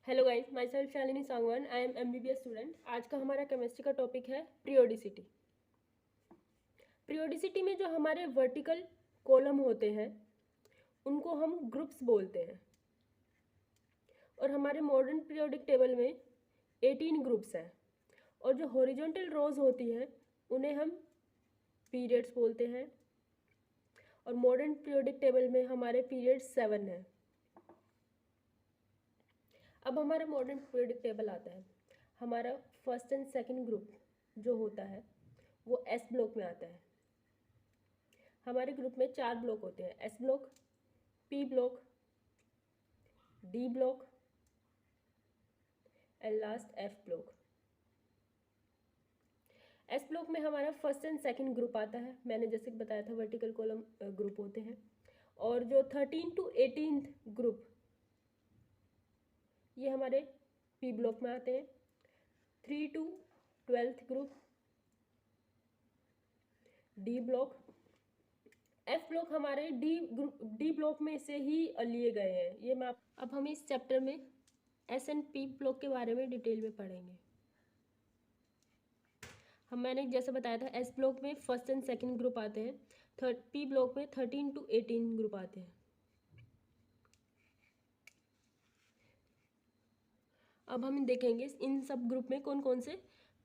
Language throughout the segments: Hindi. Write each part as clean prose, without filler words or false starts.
Hello guys, my self Shalini Sangwan. I am MBBS student. आज का हमारा केमिस्ट्री का टॉपिक है पीरियोडिसिटी। पीरियोडिसिटी में जो हमारे वर्टिकल कॉलम होते हैं उनको हम ग्रुप्स बोलते हैं, और हमारे मॉडर्न पीरियोडिक टेबल में 18 ग्रुप्स हैं। और जो हॉरिजॉन्टल रोज होती हैं उन्हें हम पीरियड्स बोलते हैं, और मॉडर्न पीरियोडिक टेबल में हमारे पीरियड्स 7 हैं। अब हमारा मॉडर्न पीरियोडिक टेबल आता है। हमारा फर्स्ट एंड सेकंड ग्रुप जो होता है वो एस ब्लॉक में आता है। हमारे ग्रुप में 4 ब्लॉक होते हैं: S block, P block, D block and last F block. S block में हमारा फर्स्ट एंड सेकंड ग्रुप आता है। मैंने जैसे बताया था वर्टिकल कॉलम ग्रुप होते हैं। और जो 13 to 18 ग्रुप ये हमारे पी ब्लॉक में आते हैं। 3 to 12 group D block. F block हमारे डी ब्लॉक में से ही लिए गए हैं। ये मैं अब हम इस चैप्टर में एस एंड पी ब्लॉक के बारे में डिटेल में पढ़ेंगे। मैंने जैसे बताया था एस ब्लॉक में फर्स्ट एंड सेकंड ग्रुप आते हैं। पी ब्लॉक में 13 to 18 ग्रुप आते हैं। अब हम देखेंगे इन सब ग्रुप में कौन कौन से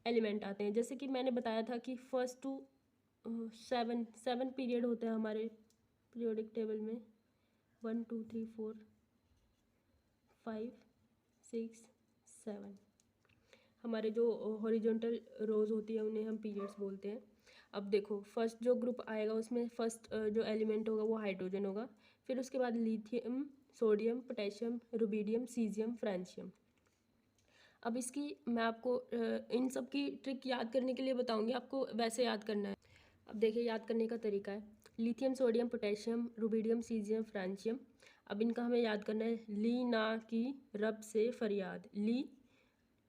एलिमेंट आते हैं। जैसे कि मैंने बताया था कि फर्स्ट टू सेवन पीरियड होते हैं हमारे पीरियोडिक टेबल में। 1 2 3 4 5 6 7 हमारे जो हॉरिजॉन्टल रोज होती है उन्हें हम पीरियड्स बोलते हैं। अब देखो फर्स्ट जो ग्रुप आएगा उसमें फर्स्ट जो एलिमेंट होगा वो हाइड्रोजन होगा। फिर उसके बाद lithium, sodium, potassium, rubidium, caesium, francium. अब इसकी मैं आपको इन सब की ट्रिक याद करने के लिए बताऊंगी, आपको वैसे याद करना है। अब देखिए याद करने का तरीका है। Lithium, sodium, potassium, rubidium, caesium, francium. अब इनका हमें याद करना है। ली ना की रब से फरियाद। ली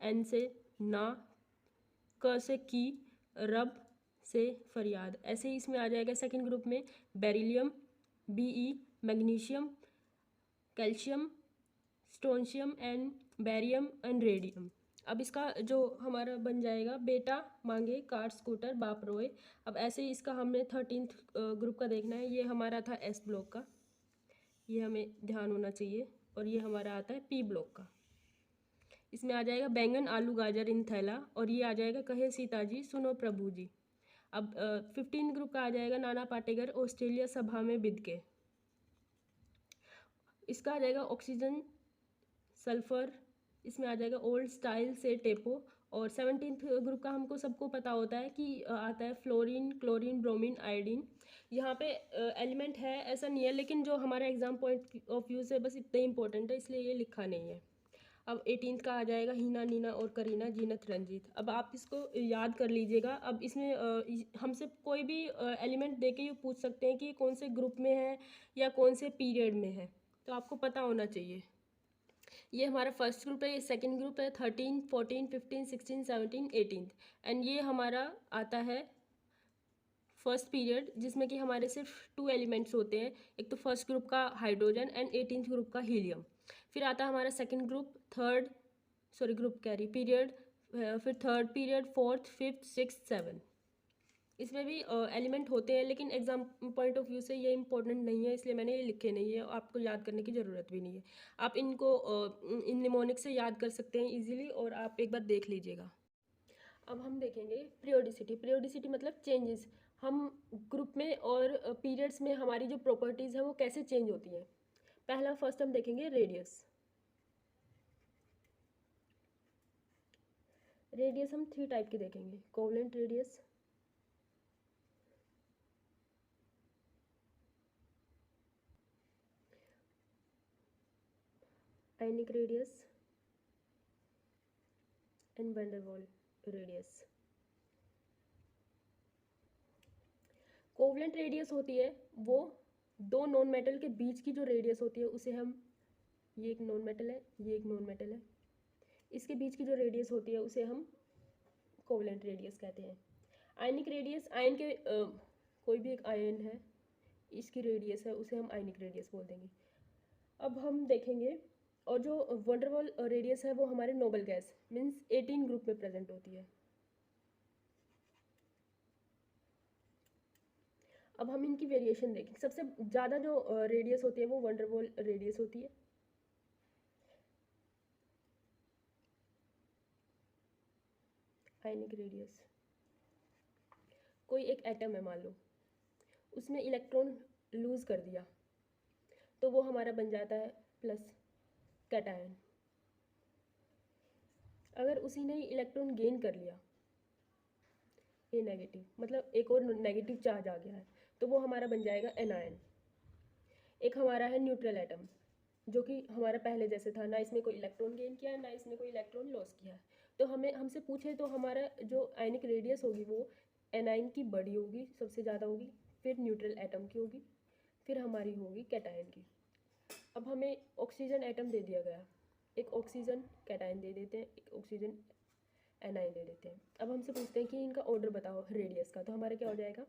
एन से ना, क से की, रब से फरियाद। ऐसे ही इसमें आ जाएगा सेकंड ग्रुप में beryllium, Be, magnesium, calcium, strontium and barium and radium. अब इसका जो हमारा बन जाएगा बेटा मांगे कार स्कूटर बाप रोए। अब ऐसे ही इसका हमने 13th ग्रुप का देखना है। ये हमारा था एस ब्लॉक का, ये हमें ध्यान होना चाहिए। और ये हमारा आता है पी ब्लॉक का। इसमें आ जाएगा बैंगन आलू गाजर इन थैला। और ये आ जाएगा कहे सीता जी सुनो प्रभु जी। अब 15 ग्रुप का आ जाएगा नाना पाटेकर ऑस्ट्रेलिया सभा में बिद के। इसका आ जाएगा ऑक्सीजन सल्फर। इसमें आ जाएगा ओल्ड स्टाइल से टेपो। और 17th ग्रुप का हमको सबको पता होता है कि आता है फ्लोरीन, क्लोरीन, ब्रोमीन, आयोडीन। यहाँ पे एलिमेंट है ऐसा नहीं है, लेकिन जो हमारा एग्जाम पॉइंट ऑफ व्यू से बस इतना इंपॉर्टेंट है इसलिए ये लिखा नहीं है। अब 18th का आ जाएगा हीना, नीना और करीना, जीनत, रंजीत। अब आप इसको याद कर लीजिएगा। अब इसमें हमसे कोई भी एलिमेंट दे के ये पूछ सकते हैं कि ये कौन से ग्रुप में है या कौन से पीरियड में है, तो आपको पता होना चाहिए। ये हमारा फर्स्ट ग्रुप है, ये सेकंड ग्रुप है। 13 14 15 16 17 18 एंड ये हमारा आता है फर्स्ट पीरियड, जिसमें कि हमारे सिर्फ 2 एलिमेंट्स होते हैं। एक तो फर्स्ट ग्रुप का हाइड्रोजन एंड 18th ग्रुप का हीलियम। फिर आता है हमारा सेकंड ग्रुप, ग्रुप कह रही पीरियड। फिर third period, fourth, fifth, six, 7। इसमें भी एलिमेंट होते हैं, लेकिन एग्जाम पॉइंट ऑफ व्यू से ये इंपॉर्टेंट नहीं है, इसलिए मैंने ये लिखे नहीं है। आपको याद करने की ज़रूरत भी नहीं है। आप इनको इन निमोनिक से याद कर सकते हैं इजीली, और आप एक बार देख लीजिएगा। अब हम देखेंगे पीरियोडिसिटी। पीरियोडिसिटी मतलब चेंजेस। हम ग्रुप में और पीरियड्स में हमारी जो प्रॉपर्टीज़ हैं वो कैसे चेंज होती हैं। पहला फर्स्ट हम देखेंगे रेडियस। रेडियस हम 3 टाइप के देखेंगे: covalent radius, ionic radius and van der Waals radius. Covalent radius होती है वो दो नॉन मेटल के बीच की जो रेडियस होती है उसे हम, ये एक नॉन मेटल है, ये एक नॉन मेटल है, इसके बीच की जो रेडियस होती है उसे हम कोवलेंट रेडियस कहते हैं। आयनिक रेडियस, आयन के कोई भी एक आयन है इसकी रेडियस है, उसे हम आयनिक रेडियस बोल देंगे। अब हम देखेंगे और जो वंडरवॉल रेडियस है वो हमारे नोबल गैस मीन्स 18 ग्रुप में प्रेजेंट होती है। अब हम इनकी वेरिएशन देखें। सबसे ज़्यादा जो रेडियस होती है वो वंडरवॉल रेडियस होती है। आयनिक रेडियस, कोई एक एटम है मान लो, उसमें इलेक्ट्रॉन लूज कर दिया तो वो हमारा बन जाता है प्लस कैटायन। अगर उसी ने इलेक्ट्रॉन गेन कर लिया ए नेगेटिव, मतलब एक और नेगेटिव चार्ज आ गया है, तो वो हमारा बन जाएगा एनायन। एक हमारा है न्यूट्रल एटम, जो कि हमारा पहले जैसे था, ना इसमें कोई इलेक्ट्रॉन गेन किया है ना इसमें कोई इलेक्ट्रॉन लॉस किया है। तो हमें हमसे पूछे तो हमारा जो आयनिक रेडियस होगी वो एनाइन की बड़ी होगी, सबसे ज़्यादा होगी, फिर न्यूट्रल एटम की होगी, फिर हमारी होगी कैटायन की। अब हमें ऑक्सीजन एटम दे दिया गया, एक ऑक्सीजन कैटायन दे देते हैं, एक ऑक्सीजन एनाइन दे देते हैं। अब हमसे पूछते हैं कि इनका ऑर्डर बताओ रेडियस का, तो हमारा क्या हो जाएगा,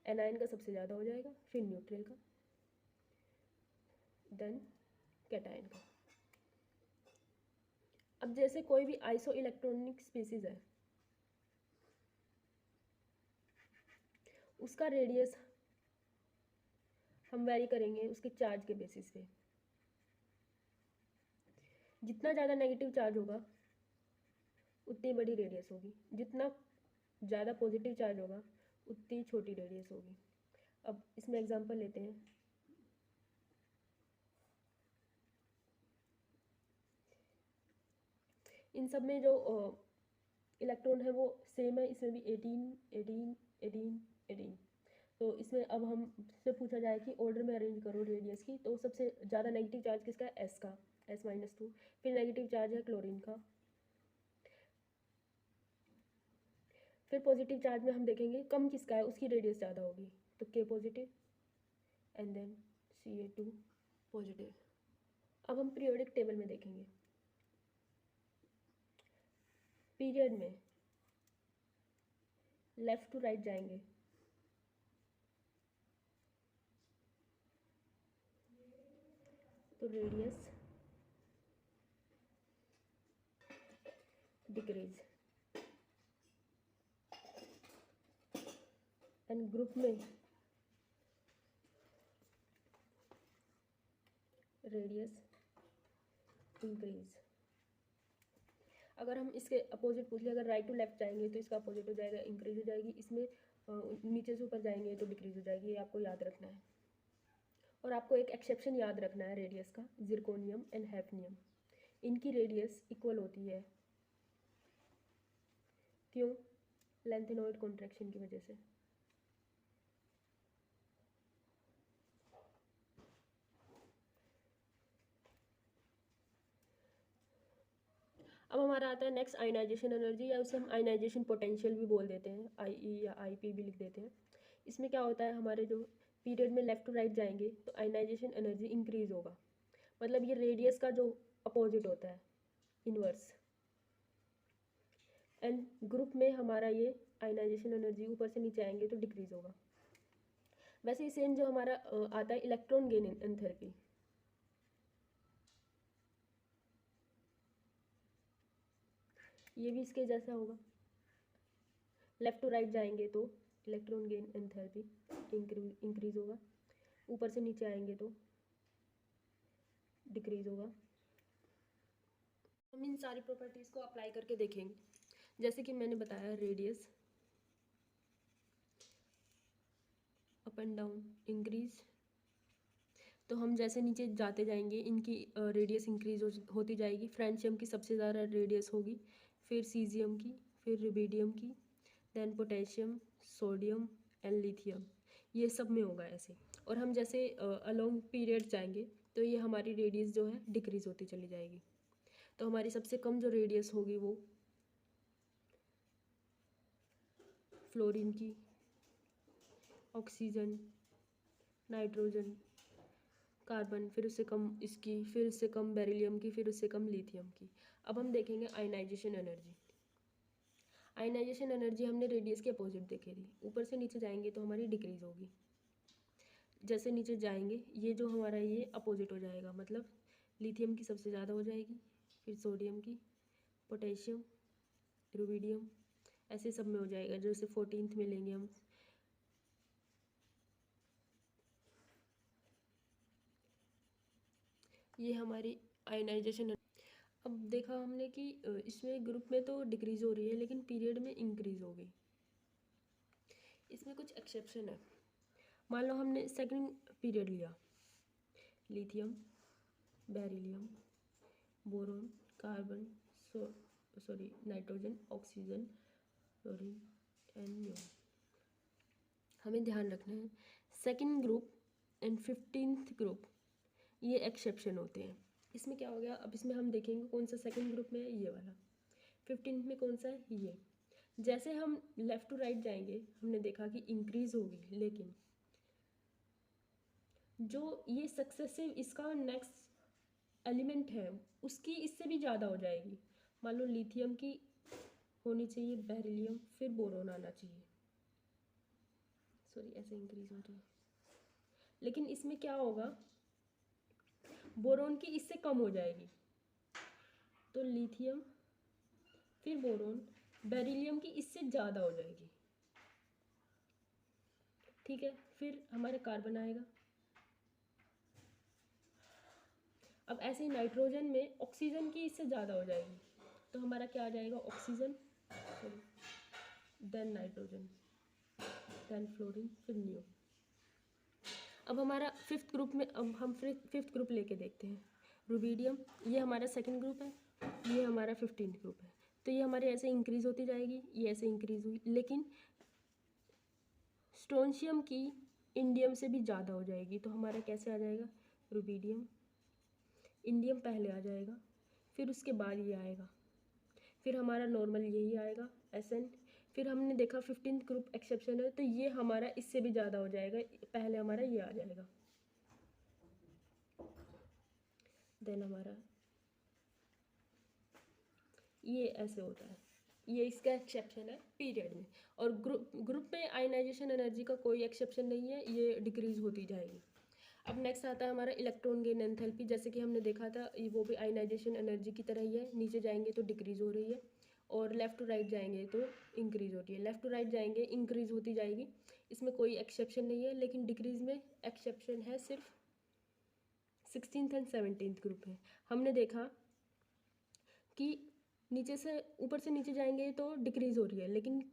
एनाइन का सबसे ज़्यादा हो जाएगा, फिर न्यूट्रल का, देन कैटायन का। अब जैसे कोई भी आइसो इलेक्ट्रॉनिक स्पीसीज है, उसका रेडियस हम वेरी करेंगे उसके चार्ज के बेसिस पे। जितना ज़्यादा नेगेटिव चार्ज होगा उतनी बड़ी रेडियस होगी, जितना ज़्यादा पॉजिटिव चार्ज होगा उतनी छोटी रेडियस होगी। अब इसमें एग्जांपल लेते हैं। इन सब में जो इलेक्ट्रॉन है वो सेम है, इसमें भी 18 18 18 18। तो इसमें अब हम से पूछा जाए कि ऑर्डर में अरेंज करो रेडियस की, तो सबसे ज़्यादा नेगेटिव चार्ज किसका है, एस का, S-2। फिर नेगेटिव चार्ज है क्लोरीन का। फिर पॉजिटिव चार्ज में हम देखेंगे कम किसका है, उसकी रेडियस ज़्यादा होगी, तो K positive and then Ca2 positive. अब हम पीरियोडिक टेबल में देखेंगे। पीरियड में लेफ्ट टू राइट जाएंगे, तो रेडियस डिक्रीज, एंड ग्रुप में रेडियस इंक्रीज। अगर हम इसके अपोजिट पूछ ले, अगर राइट टू लेफ्ट जाएंगे तो इसका अपोजिट हो जाएगा, इंक्रीज हो जाएगी। इसमें नीचे से ऊपर जाएंगे तो डिक्रीज हो जाएगी, ये आपको याद रखना है। और आपको एक एक्सेप्शन याद रखना है रेडियस का, जिरकोनियम एंड हैफनियम, इनकी रेडियस इक्वल होती है। क्यों, लेंथेनॉइड कॉन्ट्रैक्शन की वजह से। अब हमारा आता है नेक्स्ट आयनाइजेशन एनर्जी, या उसे हम आयनाइजेशन पोटेंशियल भी बोल देते हैं, IE या IP भी लिख देते हैं। इसमें क्या होता है, हमारे जो पीरियड में लेफ्ट टू राइट जाएंगे तो आयनाइजेशन एनर्जी इंक्रीज होगा, मतलब ये रेडियस का जो अपोजिट होता है, इनवर्स। एंड ग्रुप में हमारा ये आयनाइजेशन एनर्जी ऊपर से नीचे आएंगे तो डिक्रीज होगा। वैसे ही सेम जो हमारा आता है इलेक्ट्रॉन गेन एंथैल्पी, ये भी इसके जैसा होगा। लेफ्ट टू राइट जाएंगे तो इलेक्ट्रॉन गेन एंथैल्पी इंक्रीज होगा, ऊपर से नीचे आएंगे तो डिक्रीज होगा। हम इन सारी प्रॉपर्टीज़ को अप्लाई करके देखेंगे। जैसे कि मैंने बताया radius up and down increase, तो हम जैसे नीचे जाते जाएंगे इनकी रेडियस इंक्रीज होती जाएगी। फ्रेंशियम की सबसे ज़्यादा रेडियस होगी, फिर सीजियम की, फिर रुबिडियम की, then potassium, sodium and lithium, ये सब में होगा ऐसे। और हम जैसे अलोंग पीरियड जाएंगे तो ये हमारी रेडियस जो है डिक्रीज होती चली जाएगी। तो हमारी सबसे कम जो रेडियस होगी वो फ्लोरीन की, ऑक्सीजन, नाइट्रोजन, कार्बन, फिर उससे कम इसकी, फिर उससे कम बेरिलियम की, फिर उससे कम लिथियम की। अब हम देखेंगे आयनाइजेशन एनर्जी। आयनाइजेशन एनर्जी हमने रेडियस के अपोजिट देखी थी, ऊपर से नीचे जाएंगे तो हमारी डिक्रीज होगी, जैसे नीचे जाएंगे ये जो हमारा ये अपोजिट हो जाएगा, मतलब लिथियम की सबसे ज़्यादा हो जाएगी, फिर सोडियम की, पोटेशियम, रुबिडियम, ऐसे सब में हो जाएगा। जैसे 14th में लेंगे हम, ये हमारी आयनाइजेशन। अब देखा हमने कि इसमें ग्रुप में तो डिक्रीज हो रही है लेकिन पीरियड में इंक्रीज हो गई। इसमें कुछ एक्सेप्शन है। मान लो हमने सेकंड पीरियड लिया, lithium, beryllium, boron, carbon, nitrogen, oxygen, fluorine and neon. हमें ध्यान रखना है second group and 15th group ये एक्सेप्शन होते हैं। इसमें क्या हो गया, अब इसमें हम देखेंगे कौन सा सेकंड ग्रुप में है, ये वाला। 15th में कौन सा है, ये। जैसे हम लेफ़्ट टू राइट जाएंगे हमने देखा कि इंक्रीज होगी, लेकिन जो ये सक्सेसिव इसका नेक्स्ट एलिमेंट है उसकी इससे भी ज़्यादा हो जाएगी। मान लो लिथियम की होनी चाहिए बेरिलियम, फिर बोरोन आना चाहिए, सॉरी ऐसे इंक्रीज हो रही है, लेकिन इसमें क्या होगा, बोरोन की इससे कम हो जाएगी। तो लिथियम फिर बोरोन, बेरिलियम की इससे ज़्यादा हो जाएगी, ठीक है। फिर हमारे कार्बन आएगा। अब ऐसे ही नाइट्रोजन में ऑक्सीजन की इससे ज़्यादा हो जाएगी, तो हमारा क्या आ जाएगा, oxygen, then nitrogen, then fluorine, फिर नियो। अब हमारा फिफ्थ ग्रुप में, अब हम फिफ्थ ग्रुप लेके देखते हैं। रुबिडियम, ये हमारा सेकंड ग्रुप है, ये हमारा 15th ग्रुप है। तो ये हमारे ऐसे इंक्रीज होती जाएगी, ये ऐसे इंक्रीज हुई, लेकिन स्ट्रोंशियम की इंडियम से भी ज़्यादा हो जाएगी। तो हमारा कैसे आ जाएगा, रुबिडियम, इंडियम पहले आ जाएगा, फिर उसके बाद ये आएगा, फिर हमारा नॉर्मल यही आएगा SN। फिर हमने देखा 15th ग्रुप एक्सेप्शन है, तो ये हमारा इससे भी ज़्यादा हो जाएगा, पहले हमारा ये आ जाएगा, देन हमारा ये ऐसे होता है। ये इसका एक्सेप्शन है पीरियड में। और ग्रुप में आयनाइजेशन एनर्जी का कोई एक्सेप्शन नहीं है, ये डिक्रीज होती जाएगी। अब नेक्स्ट आता है हमारा इलेक्ट्रॉन गेन एंथैल्पी। जैसे कि हमने देखा था वो भी आयनाइजेशन एनर्जी की तरह ही है, नीचे जाएंगे तो डिक्रीज हो रही है और लेफ़्ट टू राइट जाएंगे तो इंक्रीज होती है। लेफ़्ट टू राइट जाएंगे इंक्रीज होती जाएगी, इसमें कोई एक्सेप्शन नहीं है, लेकिन डिक्रीज में एक्सेप्शन है सिर्फ 16th एंड 17th ग्रुप है। हमने देखा कि नीचे से ऊपर से नीचे जाएंगे तो डिक्रीज हो रही है, लेकिन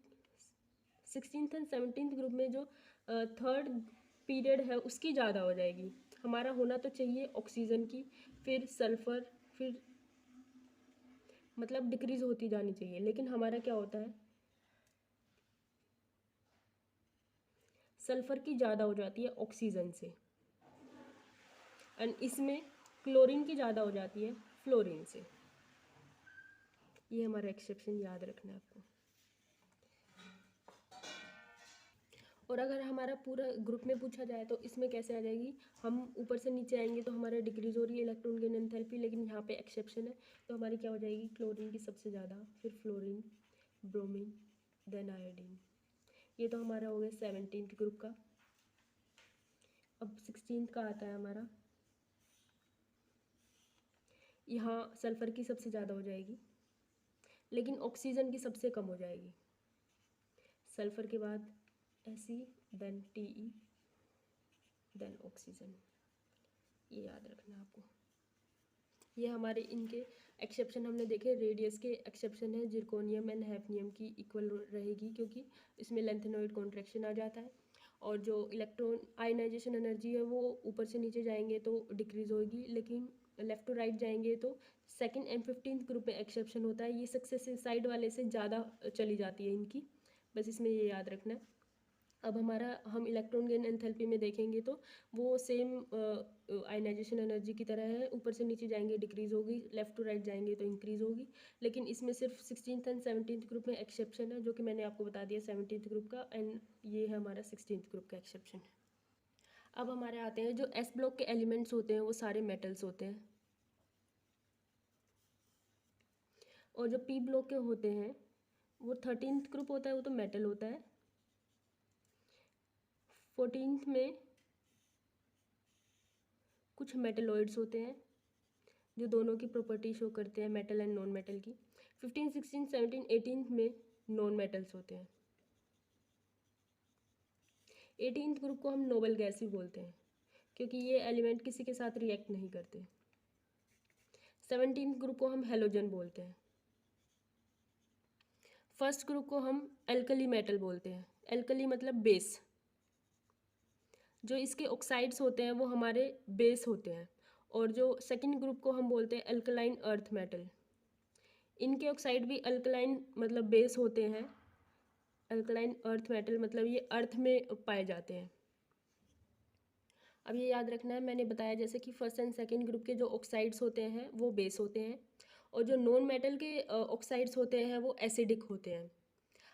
16th एंड 17th ग्रुप में जो थर्ड पीरियड है उसकी ज़्यादा हो जाएगी। हमारा होना तो चाहिए ऑक्सीजन की, फिर सल्फ़र, फिर मतलब डिक्रीज होती जानी चाहिए, लेकिन हमारा क्या होता है, सल्फ़र की ज़्यादा हो जाती है ऑक्सीजन से, एंड इसमें क्लोरीन की ज़्यादा हो जाती है फ्लोरीन से। ये हमारा एक्सेप्शन याद रखना है आपको। और अगर हमारा पूरा ग्रुप में पूछा जाए तो इसमें कैसे आ जाएगी, हम ऊपर से नीचे आएंगे तो हमारा डिक्रीज हो रही है इलेक्ट्रॉन गेन एंथैल्पी, लेकिन यहाँ पे एक्सेप्शन है, तो हमारी क्या हो जाएगी, क्लोरीन की सबसे ज़्यादा, फिर फ्लोरीन, ब्रोमीन, देन आयोडीन। ये तो हमारा हो गया 17th ग्रुप का। अब 16th का आता है हमारा, यहाँ सल्फ़र की सबसे ज़्यादा हो जाएगी, लेकिन ऑक्सीजन की सबसे कम हो जाएगी। सल्फ़र के बाद Fe, then Te, then oxygen. ये याद रखना है आपको। ये हमारे इनके एक्सेप्शन हमने देखे, रेडियस के एक्सेप्शन है, जिरकोनियम एंड हैफनियम की इक्वल रहेगी क्योंकि इसमें लेंथेनॉइड कॉन्ट्रैक्शन आ जाता है। और जो इलेक्ट्रॉन आयनाइजेशन एनर्जी है वो ऊपर से नीचे जाएंगे तो डिक्रीज होगी, लेकिन लेफ़्ट टू राइट जाएंगे तो सेकंड एंड 15th ग्रुप में एक्सेप्शन होता है, ये सक्सेसिव साइड वाले से ज़्यादा चली जाती है इनकी, बस इसमें ये याद रखना है। अब हमारा हम इलेक्ट्रॉन गेन एंथैल्पी में देखेंगे तो वो सेम आयनाइजेशन एनर्जी की तरह है, ऊपर से नीचे जाएंगे डिक्रीज होगी, लेफ़्ट टू राइट जाएंगे तो इंक्रीज होगी, लेकिन इसमें सिर्फ 16th एंड 17th ग्रुप में एक्सेप्शन है, जो कि मैंने आपको बता दिया 17th ग्रुप का, एंड ये है हमारा 16th ग्रुप का एक्सेप्शन। अब हमारे आते हैं जो S ब्लॉक के एलिमेंट्स होते हैं वो सारे मेटल्स होते हैं, और जो P ब्लॉक के होते हैं वो 13th ग्रुप होता है, वो तो मेटल होता है। 14th में कुछ मेटलॉइड्स होते हैं, जो दोनों की प्रॉपर्टी शो करते हैं मेटल एंड नॉन मेटल की। 15, 16, 17, 18 में नॉन मेटल्स होते हैं। 18th ग्रुप को हम नोबल गैस भी बोलते हैं क्योंकि ये एलिमेंट किसी के साथ रिएक्ट नहीं करते। 17th ग्रुप को हम हेलोजन बोलते हैं। फर्स्ट ग्रुप को हम एल्कली मेटल बोलते हैं। एल्कली मतलब बेस। जो इसके ऑक्साइड्स होते हैं वो हमारे बेस होते हैं। और जो सेकंड ग्रुप को हम बोलते हैं अल्कलाइन अर्थ मेटल। इनके ऑक्साइड भी अल्कलाइन मतलब बेस होते हैं। अल्कलाइन अर्थ मेटल मतलब ये अर्थ में पाए जाते हैं। अब ये याद रखना है, मैंने बताया जैसे कि फर्स्ट एंड सेकंड ग्रुप के जो ऑक्साइड्स होते हैं वो बेस होते हैं और जो नॉन मेटल के ऑक्साइड्स होते हैं वो एसिडिक होते हैं।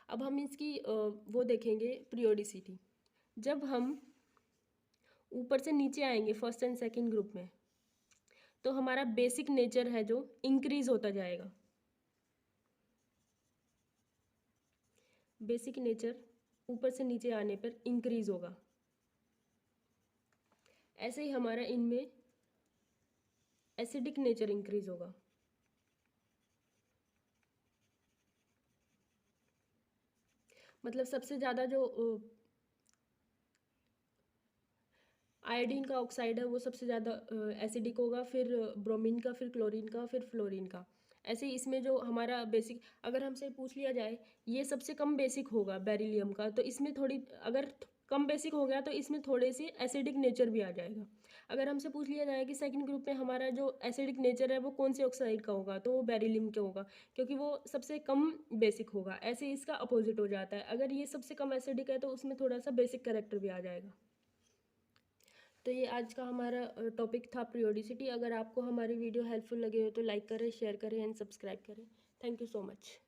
अब हम इसकी वो देखेंगे पीरियोडिसिटी। जब हम ऊपर से नीचे आएंगे फर्स्ट एंड सेकंड ग्रुप में तो हमारा बेसिक नेचर है जो इंक्रीज होता जाएगा। बेसिक नेचर ऊपर से नीचे आने पर इंक्रीज होगा। ऐसे ही हमारा इनमें एसिडिक नेचर इंक्रीज होगा। मतलब सबसे ज़्यादा जो आयोडीन का ऑक्साइड है वो सबसे ज़्यादा एसिडिक होगा, फिर ब्रोमीन का, फिर क्लोरीन का, फिर फ्लोरीन का। ऐसे ही इसमें जो हमारा बेसिक, अगर हमसे पूछ लिया जाए ये सबसे कम बेसिक होगा बेरिलियम का, तो इसमें थोड़ी अगर कम बेसिक हो गया तो इसमें थोड़े से एसिडिक नेचर भी आ जाएगा। अगर हमसे पूछ लिया जाए कि सेकंड ग्रुप में हमारा जो एसिडिक नेचर है वो कौन से ऑक्साइड का होगा, तो वो बेरिलियम का होगा क्योंकि वो सबसे कम बेसिक होगा। ऐसे इसका अपोजिट हो जाता है, अगर ये सबसे कम एसिडिक है तो उसमें थोड़ा सा बेसिक कैरेक्टर भी आ जाएगा। तो ये आज का हमारा टॉपिक था पीरियोडिसिटी। अगर आपको हमारी वीडियो हेल्पफुल लगे हो तो लाइक करें, शेयर करें एंड सब्सक्राइब करें। Thank you so much.